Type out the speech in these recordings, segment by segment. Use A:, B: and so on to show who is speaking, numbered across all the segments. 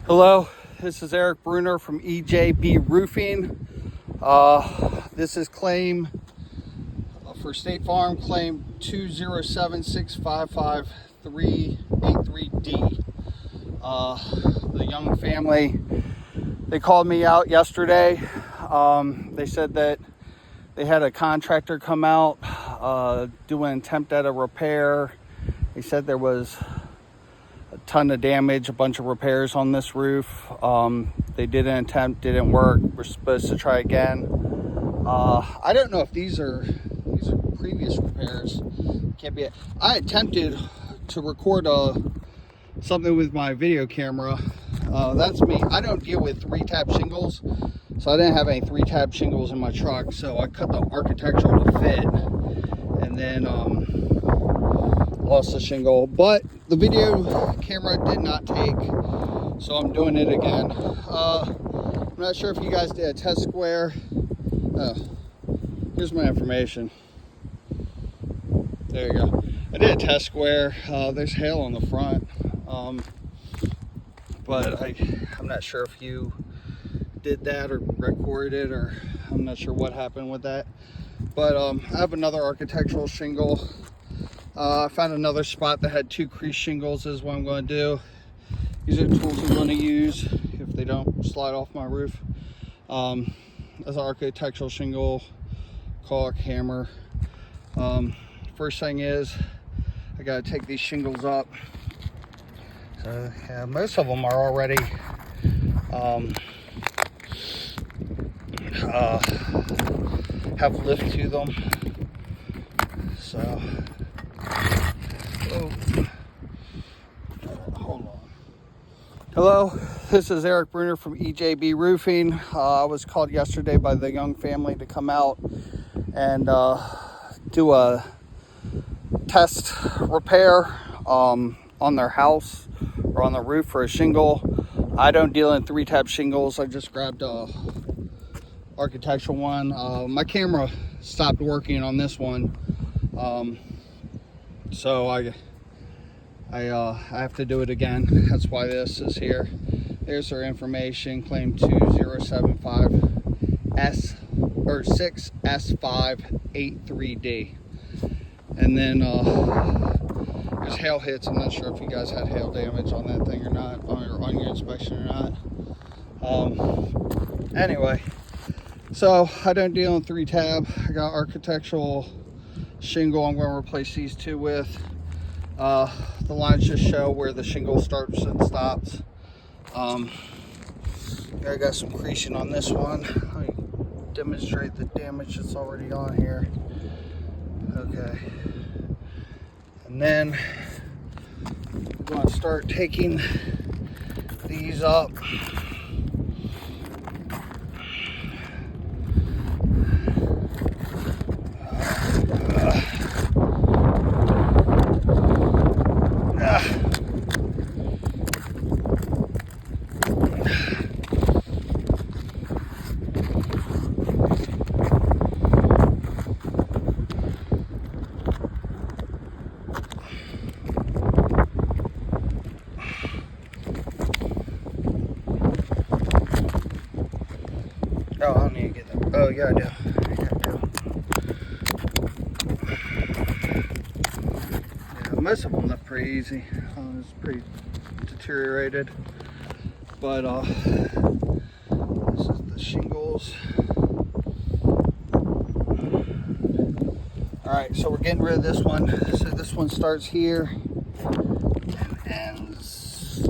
A: Hello, this is Eric Bruner from EJB Roofing. This is claim for State Farm, claim 207655383D. The Young family, they called me out yesterday. They said that they had a contractor come out, do an attempt at a repair. They said there was a ton of damage, a bunch of repairs on this roof. They did an attempt, didn't work. We're supposed to try again. I don't know if these are previous repairs. Can't be it. I attempted to record something with my video camera. That's me. I don't deal with 3-tab shingles, so I didn't have any 3-tab shingles in my truck, so I cut the architectural to fit, and then lost the shingle. But the video camera did not take, so I'm doing it again. I'm not sure if you guys did a test square. Here's my information. There you go. I did a test square. There's hail on the front, but I'm not sure if you did that or recorded it, or I'm not sure what happened with that. But I have another architectural shingle. I found another spot that had 2 crease shingles. Is what I'm going to do. These are the tools I'm going to use if they don't slide off my roof. As an architectural shingle, caulk, hammer. First thing is, I got to take these shingles up. So yeah, most of them are already have lift to them. So, hold on. Hello, this is Eric Bruner from EJB Roofing. I was called yesterday by the Young family to come out and do a test repair on their house or on the roof for a shingle. I don't deal in 3-tab shingles. I just grabbed a architectural one. My camera stopped working on this one, so I have to do it again. That's why this is here. There's their information. Claim 6S583D. And then there's hail hits. I'm not sure if you guys had hail damage on that thing or not, or on your inspection or not. Anyway, so I don't deal in 3-tab. I got architectural shingle I'm going to replace these 2 with. The lines just show where the shingle starts and stops. I got some creasing on this one. Let me demonstrate the damage that's already on here. Okay. And then we're going to start taking these up. Oh, I don't need to get that. Oh, yeah, I do. Yeah, most of them look pretty easy. It's pretty deteriorated. But this is the shingles. Alright, so we're getting rid of this one. So this one starts here and ends.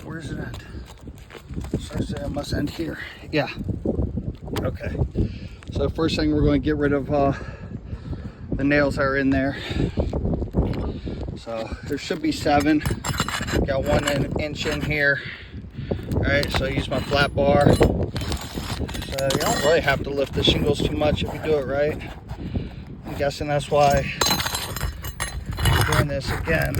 A: Where's it end? Starts there, it must end here. Yeah. Okay, so first thing, we're going to get rid of the nails that are in there. So there should be 7. Got 1 inch in here. All right, so I use my flat bar. So you don't really have to lift the shingles too much if you do it right. I'm guessing that's why I'm doing this again.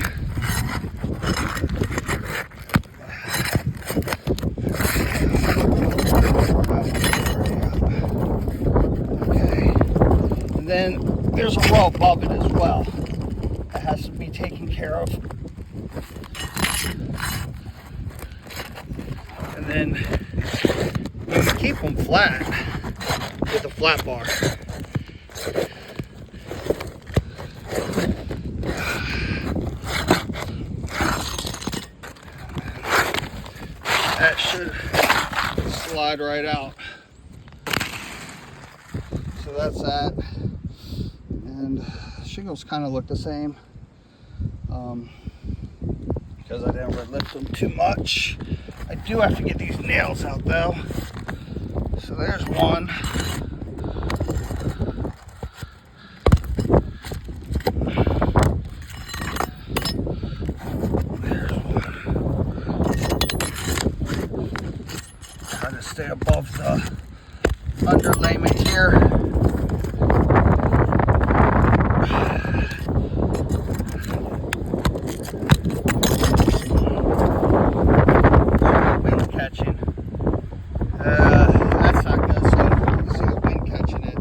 A: Then there's a row above it as well that has to be taken care of. then you can keep them flat with a flat bar. That should slide right out. So that's that. And shingles kind of look the same because I didn't lift them too much. I do have to get these nails out though. So there's one. There's one. Try to stay above the underlayment here. Wind catching. That's not good. So you see the wind catching it,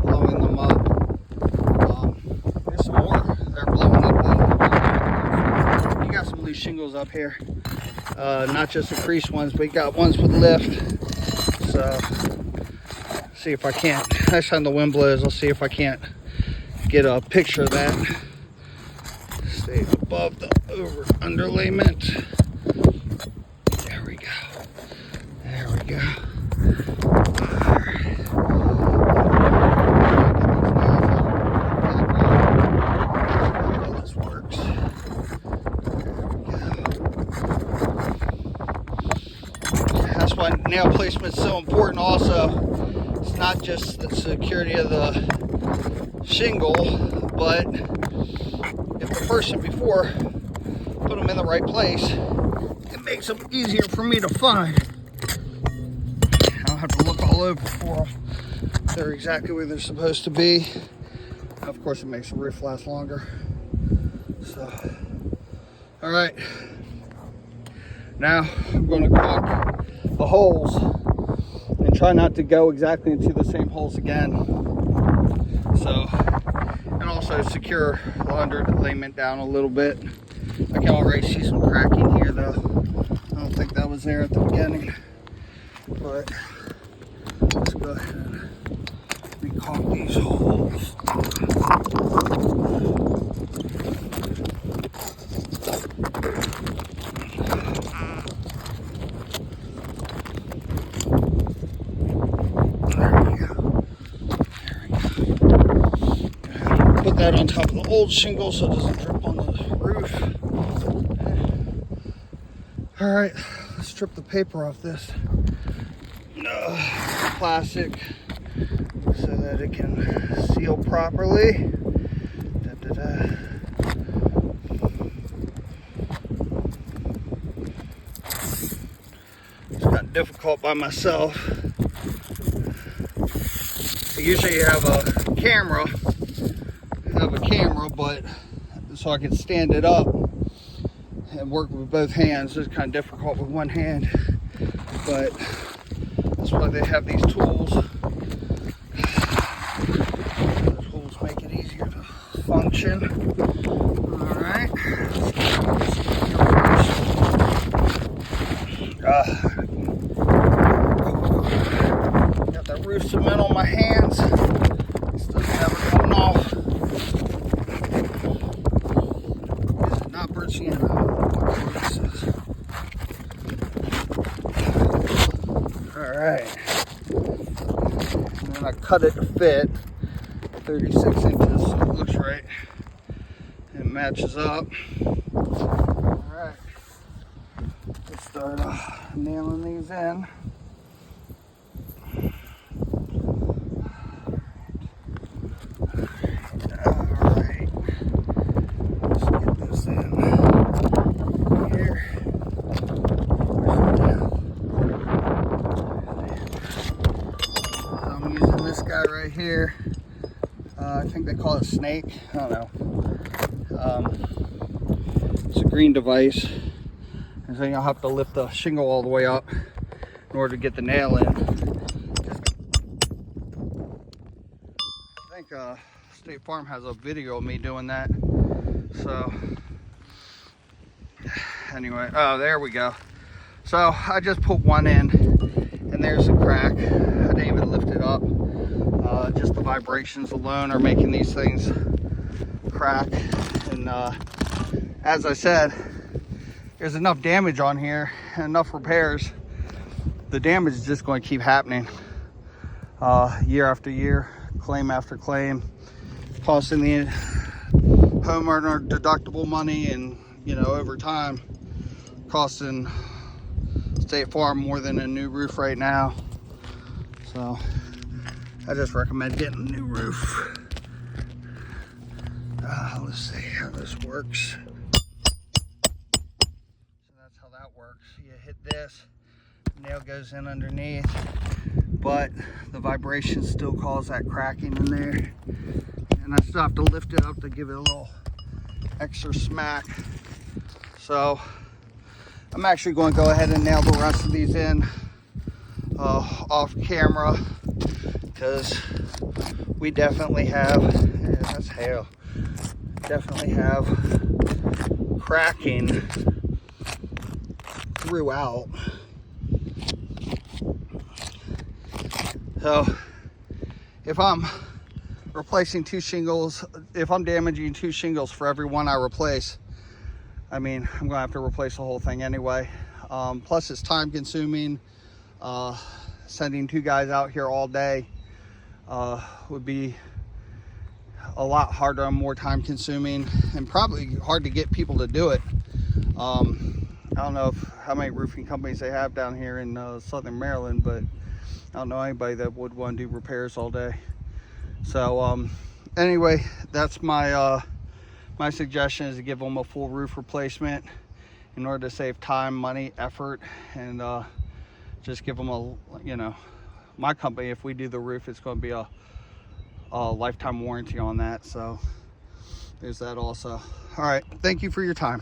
A: blowing them up. There's some more. They're blowing up. You got some of these shingles up here. Not just the crease ones, but you got ones with lift. So see if I can't, next time the wind blows, I'll see if I can't get a picture of that. Stay above the underlayment. There we go. There we go. All right. All this works. That's why nail placement is so important also. It's not just the security of the shingle, but if the person before put them in the right place, it makes them easier for me to find. I don't have to look all over for them. They're exactly where they're supposed to be. Of course, it makes the roof last longer. So, all right. Now I'm going to caulk the holes and try not to go exactly into the same holes again. So, and also secure the underlayment down a little bit. I can already see some cracking here though. I don't think that was there at the beginning. But let's go ahead and re-caulk these holes. Put that on top of the old shingle so it doesn't drip on the roof. All right, let's strip the paper off this plastic so that it can seal properly. It's kind of difficult by myself. I usually have a camera. But so I can stand it up and work with both hands. It's kind of difficult with one hand, but that's why they have these tools. The tools make it easier to function. All right. Got that roof cement on my hands. Still have it coming off. Alright, and then I cut it to fit 36 inches so it looks right. It matches up. Alright, let's start nailing these in. Alright, let's get this in here. This guy right here, I think they call it Snake. I don't know. It's a green device, and so you'll have to lift the shingle all the way up in order to get the nail in. I think State Farm has a video of me doing that. So anyway, oh, there we go. So I just put one in, and there's a crack. I didn't even lift it up. Just the vibrations alone are making these things crack. And as I said, there's enough damage on here, enough repairs. The damage is just going to keep happening year after year, claim after claim, costing the homeowner deductible money, and you know, over time costing State Farm more than a new roof right now. So I just recommend getting a new roof. Let's see how this works. So that's how that works. You hit this, nail goes in underneath, but the vibrations still cause that cracking in there. And I still have to lift it up to give it a little extra smack. So I'm actually going to go ahead and nail the rest of these in off camera, because we definitely have, yeah, that's hail, definitely have cracking throughout. So if I'm replacing 2 shingles, if I'm damaging 2 shingles for every one I replace, I mean, I'm gonna have to replace the whole thing anyway. Plus it's time consuming. Sending 2 guys out here all day would be a lot harder and more time consuming, and probably hard to get people to do it. I don't know how many roofing companies they have down here in Southern Maryland, but I don't know anybody that would want to do repairs all day. So anyway, that's my my suggestion, is to give them a full roof replacement in order to save time, money, effort, and just give them a, you know, my company, if we do the roof, it's going to be a lifetime warranty on that. So there's that also. All right, thank you for your time.